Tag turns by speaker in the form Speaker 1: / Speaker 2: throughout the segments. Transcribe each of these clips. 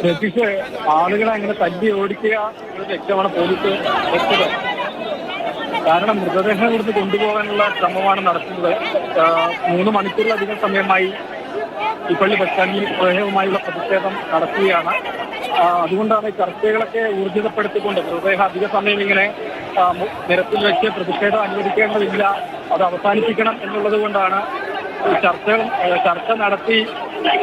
Speaker 1: രതീഷ്, ആളുകളെ അങ്ങനെ തല്ലി ഓടിക്കുക എന്ന ലക്ഷ്യമാണ് പോലീസ് വെച്ചത്. കാരണം മൃതദേഹം ഇവിടുന്ന് കൊണ്ടുപോകാനുള്ള ശ്രമമാണ് നടത്തുന്നത്. 3 മണിക്കൂറിലധികം സമയമായി പുതുപ്പള്ളി ബസ് സ്റ്റാൻഡിൽ മൃതദേഹവുമായുള്ള പ്രതിഷേധം നടത്തുകയാണ്. അതുകൊണ്ടാണ് ചർച്ചകളൊക്കെ ഊർജിതപ്പെടുത്തിക്കൊണ്ട് മൃതദേഹം അധിക സമയം ഇങ്ങനെ നിരത്തിൽ വെച്ച് പ്രതിഷേധം അനുവദിക്കേണ്ടതില്ല, അത് അവസാനിപ്പിക്കണം എന്നുള്ളത് കൊണ്ടാണ് ചർച്ച നടത്തി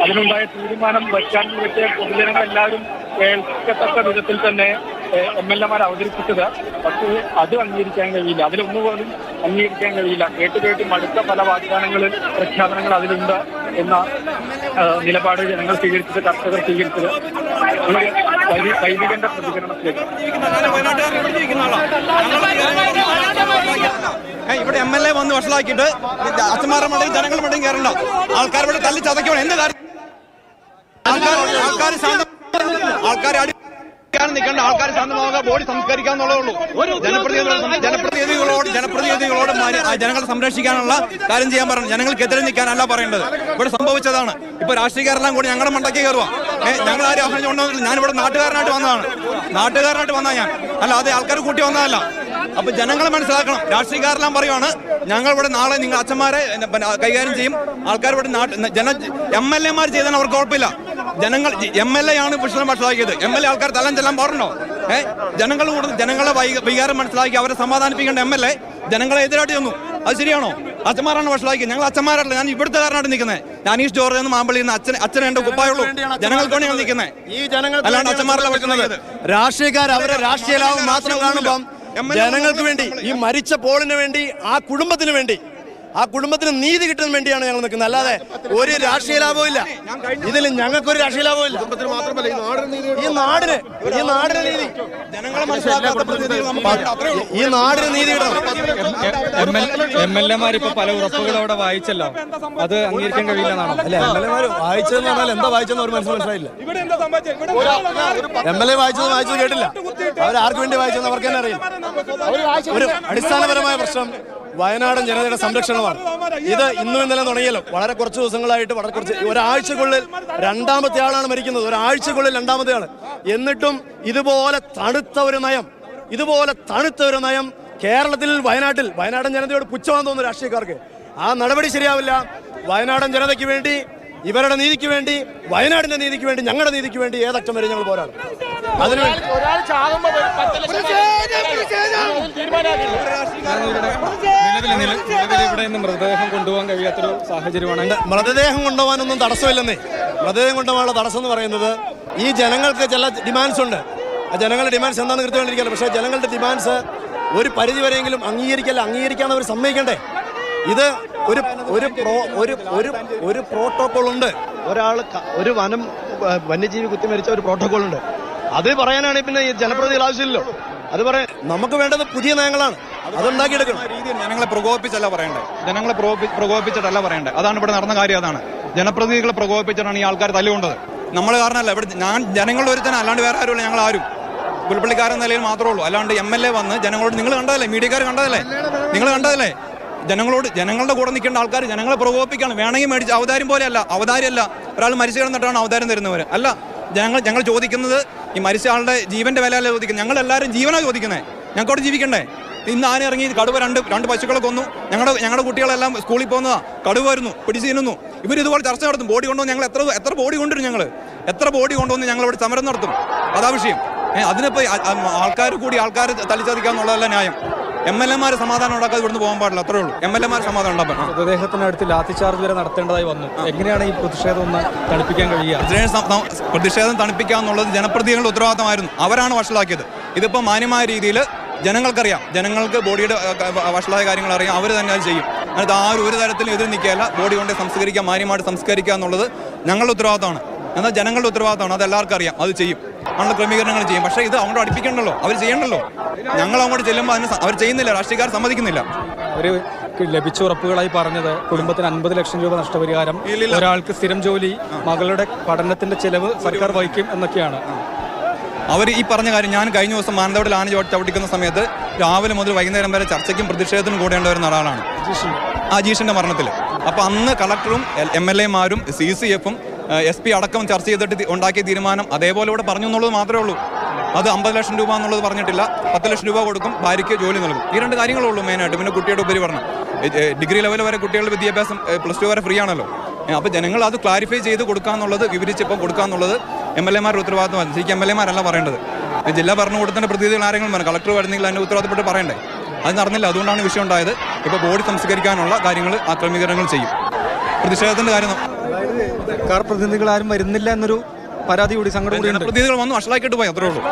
Speaker 1: അതിനുണ്ടായ തീരുമാനം ബസ് സ്റ്റാൻഡിൽ വെച്ച് പൊതുജനങ്ങളെല്ലാവരും കേൾക്കത്തക്ക വിധത്തിൽ തന്നെ MLA-മാർ അവതരിപ്പിച്ചത്. പക്ഷേ അത് അംഗീകരിക്കാൻ കഴിയില്ല, അതിലൊന്നുപോലും അംഗീകരിക്കാൻ കഴിയില്ല. കേട്ട് മടുത്ത പല വാഗ്ദാനങ്ങളും പ്രഖ്യാപനങ്ങൾ അതിലുണ്ട് എന്ന നിലപാട് ജനങ്ങൾ സ്വീകരിച്ചത്, കർഷകർ സ്വീകരിച്ചത്. വൈദികന്റെ പ്രതികരണത്തിലേക്ക്
Speaker 2: ഇവിടെ MLA വന്ന് വഷളാക്കിയിട്ട് അച്ഛന്മാരുടെ മടങ്ങി ജനങ്ങൾ മടങ്ങി കയറണ്ട, ആൾക്കാർ ഇവിടെ തല്ലി ചതയ്ക്കണം. എന്ത് കാര്യം ആൾക്കാർ നിൽക്കേണ്ട, ആൾക്കാർ ശാന്തമാവുക, ബോഡി സംസ്കരിക്കാന്നുള്ളതേ ഉള്ളൂ. ജനപ്രതിനിധികളോട് ജനങ്ങളെ സംരക്ഷിക്കാനുള്ള കാര്യം ചെയ്യാൻ പറഞ്ഞു, ജനങ്ങൾക്കെതിരെ നിൽക്കാനല്ല പറയേണ്ടത്. ഇവിടെ സംഭവിച്ചതാണ്. ഇപ്പൊ രാഷ്ട്രീയക്കാരെല്ലാം കൂടി ഞങ്ങളുടെ മണ്ടയ്ക്ക് കയറുക. ഞങ്ങൾ ആരും ആഹ്വാനം കൊണ്ടുവന്നില്ല. ഞാനിവിടെ നാട്ടുകാരനായിട്ട് വന്നതാണ് ഞാൻ, അല്ലാതെ ആൾക്കാർ കൂട്ടി വന്നതല്ല. അപ്പൊ ജനങ്ങളെ മനസ്സിലാക്കണം. രാഷ്ട്രീയക്കാരെല്ലാം പറയുവാണ് ഞങ്ങൾ ഇവിടെ നാളെ നിങ്ങൾ അച്ഛന്മാരെ കൈകാര്യം ചെയ്യും, ആൾക്കാർ ഇവിടെ MLA-മാർ ചെയ്താൽ അവർക്ക് കുഴപ്പമില്ല. ജനങ്ങൾ MLA ആണ് പ്രശ്നം മനസ്സിലാക്കിയത്. MLA ആൾക്കാർ തലം ചെല്ലാൻ പാടുണ്ടോ? ജനങ്ങളെ വികാരം മനസ്സിലാക്കി അവരെ സമാധാനിപ്പിക്കേണ്ട MLA ജനങ്ങളെ എതിരായിട്ട് ചെന്നു. അത് ശരിയാണോ? അച്ഛന്മാരാണ് വഷളാക്കിയത്. ഞങ്ങൾ അച്ഛന്മാരല്ല, ഞാൻ ഇവിടുത്തെ കാരനായിട്ട് നിൽക്കുന്നത്. അനീഷ് ജോർജ് എന്ന് മാമ്പള്ളിയിൽ നിന്ന് അച്ഛനെ എന്റെ കുപ്പായുള്ളൂ. ജനങ്ങൾക്ക് വേണ്ടിയാണ് നിൽക്കുന്നത്, അല്ലാണ്ട് അച്ഛന്മാരല്ല വെക്കുന്നത്.
Speaker 3: രാഷ്ട്രീയക്കാർ അവരെ രാഷ്ട്രീയ ലാഭം മാത്രം കാണുമ്പം ജനങ്ങൾക്ക് വേണ്ടി, ഈ മരിച്ച പോളിന് വേണ്ടി, ആ കുടുംബത്തിന് നീതി കിട്ടാൻ വേണ്ടിയാണ് ഞങ്ങൾ നിൽക്കുന്നത്. അല്ലാതെ ഒരു രാഷ്ട്രീയ ലാഭവും ഇല്ല ഇതിൽ. ഞങ്ങൾക്കൊരു രാഷ്ട്രീയ ലാഭവും ഇല്ല. ഈ നാടിന് നീതി, ഈ നാടിന് നീതി കിട്ടണം.
Speaker 4: MLA-മാർ ഇപ്പൊ പല ഉറപ്പുകൾ അവിടെ വായിച്ചല്ലോ, അത് അംഗീകരിക്കാൻ കഴിയില്ലെന്നാണോ?
Speaker 3: അല്ല, MLA-മാർ വായിച്ചതെന്ന് പറഞ്ഞാൽ എന്താ വായിച്ചെന്ന് അവർ മനസ്സിലായില്ല. MLA വായിച്ചത് കേട്ടില്ല. അവരാർക്ക് വേണ്ടി വായിച്ചെന്ന് അവർക്ക് തന്നെ അറിയില്ല. ഒരു അടിസ്ഥാനപരമായ പ്രശ്നം വയനാടൻ ജനതയുടെ സംരക്ഷണമാണ്. ഇത് ഇന്നും ഇന്നലെ തുടങ്ങിയല്ലോ. വളരെ കുറച്ച് ദിവസങ്ങളായിട്ട്, ഒരാഴ്ചക്കുള്ളിൽ രണ്ടാമത്തെ ആളാണ് മരിക്കുന്നത്. ഒരാഴ്ചക്കുള്ളിൽ രണ്ടാമത്തെ ആള്. എന്നിട്ടും ഇതുപോലെ തണുത്ത ഒരു നയം കേരളത്തിൽ, വയനാടൻ ജനതയോട് പുച്ഛമാണെന്ന് തോന്നുന്നു രാഷ്ട്രീയക്കാർക്ക്. ആ നടപടി ശരിയാവില്ല. വയനാടൻ ജനതയ്ക്ക് വേണ്ടി, ഇവരുടെ നീതിക്ക് വേണ്ടി, വയനാടിന്റെ നീതിക്ക് വേണ്ടി, ഞങ്ങളുടെ നീതിക്ക് വേണ്ടി ഏതറ്റം വരെ ഞങ്ങൾ പോരാടും. അതിനുവേണ്ടി
Speaker 4: മൃതദേഹം കൊണ്ടുപോകാൻ കഴിയാത്തൊരു സാഹചര്യമാണ്.
Speaker 3: മൃതദേഹം കൊണ്ടുപോകാനൊന്നും തടസ്സമില്ലെന്നേ. മൃതദേഹം കൊണ്ടുപോകാനുള്ള തടസ്സം എന്ന് പറയുന്നത് ഈ ജനങ്ങൾക്ക് ചില ഡിമാൻഡ്സ് ഉണ്ട്. ആ ജനങ്ങളുടെ ഡിമാൻഡ്സ് എന്താണെന്ന് കൃത്യമായിട്ടിരിക്കില്ല. പക്ഷേ ജനങ്ങളുടെ ഡിമാൻഡ്സ് ഒരു പരിധി വരെയെങ്കിലും അംഗീകരിക്കാന്ന് അവർ സമ്മതിക്കണ്ടേ? ഇത് ഒരു പ്രോട്ടോകോൾ ഉണ്ട്. ഒരു വന്യജീവി കുത്തിമരിച്ച ഒരു പ്രോട്ടോകോൾ ഉണ്ട്. അത് പറയാനാണ് പിന്നെ ഈ ജനപ്രതിനിധികൾ ആവശ്യമില്ലല്ലോ. അത് പറയാൻ നമുക്ക് വേണ്ടത് പുതിയ നയങ്ങളാണ്, അതുണ്ടാക്കിയെടുക്കണം.
Speaker 2: രീതിയിൽ ജനങ്ങളെ പ്രകോപിപ്പിച്ചല്ല പറയണ്ടേ. അതാണ് ഇവിടെ നടന്ന കാര്യം. അതാണ് ജനപ്രതിനിധികളെ പ്രകോപിപ്പിച്ചിട്ടാണ് ഈ ആൾക്കാർ തല്ലുകൊണ്ടത്. നമ്മൾ കാരണമല്ല. ഇവിടെ ഞാൻ ജനങ്ങളുടെ ഒരുത്തന്നെ, അല്ലാണ്ട് വേറെ ആരുമില്ല. ഞങ്ങൾ ആരും പുൽപ്പള്ളിക്കാരൻ നിലയിൽ മാത്രമേ ഉള്ളൂ. അല്ലാണ്ട് MLA വന്ന് ജനങ്ങളോട്, നിങ്ങൾ കണ്ടതല്ലേ, മീഡിയക്കാർ കണ്ടതല്ലേ, ജനങ്ങളുടെ കൂടെ നിൽക്കേണ്ട ആൾക്കാർ ജനങ്ങളെ പ്രകോപിപ്പിക്കണം. വേണമെങ്കിൽ മേടിച്ച് അവതാരമല്ല. ഒരാൾ മരിച്ചു കിടന്നിട്ടാണ് അവതാരം തരുന്നവർ അല്ല. ഞങ്ങൾ ചോദിക്കുന്നത് ഈ മരിച്ച ആളുടെ ജീവന്റെ വില അല്ല ചോദിക്കുന്നത്. ഞങ്ങളെല്ലാവരും ജീവനാണ് ചോദിക്കുന്നത്. ഞങ്ങൾക്കവിടെ ജീവിക്കണ്ടേ? ഇന്ന് ആന ഇറങ്ങി കടുവ രണ്ട് പശുക്കളെ കൊന്നു. ഞങ്ങളുടെ കുട്ടികളെല്ലാം സ്കൂളിൽ പോകുന്നതാ, കടുവ വരുന്നു, പിടിച്ചു തിന്നുന്നു. ഇവരിതുപോലെ ചർച്ച നടത്തും. ബോഡി കൊണ്ടുവന്ന് ഞങ്ങൾ എത്ര ബോഡി കൊണ്ടുവരും. എത്ര ബോഡി കൊണ്ടുവന്ന് ഞങ്ങളിവിടെ സമരം നടത്തും. അതാ വിഷയം. അതിനിപ്പോൾ ആൾക്കാരെ തല്ലിച്ചതിക്കാന്നുള്ളതല്ല ന്യായം. MLA-മാർ സമാധാനം ഉണ്ടാക്കാതെ ഇവിടുന്ന് പോകാൻ പാടില്ല. അത്രേ ഉള്ളൂ. MLA-മാർ സമാധാനം ഉണ്ടാക്കാൻ.
Speaker 4: മൃതദേഹത്തിനടുത്ത് ലാത്തി ചാർജ് വരെ നടത്തേണ്ടതായി വന്നു. എങ്ങനെയാണ് ഈ പ്രതിഷേധം ഒന്ന് തണുപ്പിക്കാൻ കഴിയുക?
Speaker 2: പ്രതിഷേധം തണുപ്പിക്കുക എന്നുള്ളത് ജനപ്രതിനിധികളുടെ ഉത്തരവാദിത്തമായിരുന്നു. അവരാണ് വഷളാക്കിയത്. ഇതിപ്പോൾ മാന്യമായ രീതിയിൽ ജനങ്ങൾക്കറിയാം. ജനങ്ങൾക്ക് ബോഡിയുടെ വഷളായ കാര്യങ്ങൾ അറിയാം. അവർ തന്നെ അത് ചെയ്യും. അതിനകത്ത് ആരും ഒരു തരത്തിലും എതിർ നിൽക്കുകയല്ല. ബോഡി കൊണ്ട് സംസ്കരിക്കുക, മാന്യമായിട്ട് സംസ്കരിക്കുക എന്നുള്ളത് ഞങ്ങളുടെ ഉത്തരവാദിത്തമാണ്. എന്നാൽ ജനങ്ങളുടെ ഉത്തരവാദിത്തമാണ്. അത് എല്ലാവർക്കും അറിയാം. അത് ചെയ്യും. നമ്മൾ ക്രമീകരണങ്ങൾ ചെയ്യും. പക്ഷേ ഇത് അങ്ങോട്ട് അടുപ്പിക്കണ്ടല്ലോ, അവർ ചെയ്യണ്ടല്ലോ. ഞങ്ങൾ അങ്ങോട്ട് ചെല്ലുമ്പോൾ അവർ ചെയ്യുന്നില്ല. രാഷ്ട്രീയക്കാർ സമ്മതിക്കുന്നില്ല.
Speaker 4: ഒരു ലഭിച്ച ഉറപ്പുകളായി പറഞ്ഞത് കുടുംബത്തിന് 50 ലക്ഷം രൂപ നഷ്ടപരിഹാരം, ഒരാൾക്ക് സ്ഥിരം ജോലി, മകളുടെ പഠനത്തിന്റെ ചെലവ് സർക്കാർ വഹിക്കും എന്നൊക്കെയാണ്
Speaker 2: അവർ ഈ പറഞ്ഞ കാര്യം. ഞാൻ കഴിഞ്ഞ ദിവസം മാനന്തവാടിയിൽ ആന ചവിട്ടിക്കുന്ന സമയത്ത് രാവിലെ മുതൽ വൈകുന്നേരം വരെ ചർച്ചയ്ക്കും പ്രതിഷേധത്തിനും കൂടേണ്ട വരുന്ന ഒരാളാണ് അജീഷിന്റെ മരണത്തിൽ. അപ്പോൾ അന്ന് കളക്ടറും MLA-മാരും CCF-ഉം SP അടക്കം ചർച്ച ചെയ്തിട്ട് ഉണ്ടാക്കിയ തീരുമാനം അതേപോലെ ഇവിടെ പറഞ്ഞു എന്നുള്ളത് മാത്രമേ ഉള്ളൂ. അത് 50 ലക്ഷം രൂപ എന്നുള്ളത് പറഞ്ഞിട്ടില്ല. 10 ലക്ഷം രൂപ കൊടുക്കും, ഭാര്യയ്ക്ക് ജോലി നൽകും. ഈ 2 കാര്യങ്ങളേ ഉള്ളൂ മെയിനായിട്ട്. പിന്നെ കുട്ടിയുടെ ഉപരിപഠനം, ഡിഗ്രി ലെവൽ വരെ കുട്ടികളുടെ വിദ്യാഭ്യാസം +2 വരെ ഫ്രീ ആണല്ലോ. അപ്പോൾ ജനങ്ങൾ അത് ക്ലാരിഫൈ ചെയ്ത് കൊടുക്കാന്നുള്ളത്, വിവരിച്ചപ്പോൾ കൊടുക്കാന്നുള്ളത് MLA മാരുടെ ഉത്തരവാദിത്തമാണ്. ശരിക്കും MLA മാരല്ല പറയേണ്ടത്. ജില്ലാ ഭരണകൂടത്തിൻ്റെ പ്രതിനിധികൾ ആരെങ്കിലും പറഞ്ഞു, കളക്ടർ വരുന്നെങ്കിൽ അതിൻ്റെ ഉത്തരവാദിത്തപ്പെട്ട് പറയണ്ടേ. അത് നടന്നില്ല. അതുകൊണ്ടാണ് വിഷയം ഉണ്ടായത്. ഇപ്പോൾ ബോഡി സംസ്കരിക്കാനുള്ള കാര്യങ്ങൾ ക്രമീകരണങ്ങൾ ചെയ്യും. പ്രതിഷേധത്തിൻ്റെ കാര്യം
Speaker 4: സർക്കാർ പ്രതിനിധികൾ ആരും വരുന്നില്ല എന്നൊരു പരാതി കൂടി, സങ്കടം കൂടി.
Speaker 2: പ്രതിനിധികൾ വന്നു വഷളാക്കിയിട്ട് പോയി, അത്രേ ഉള്ളൂ.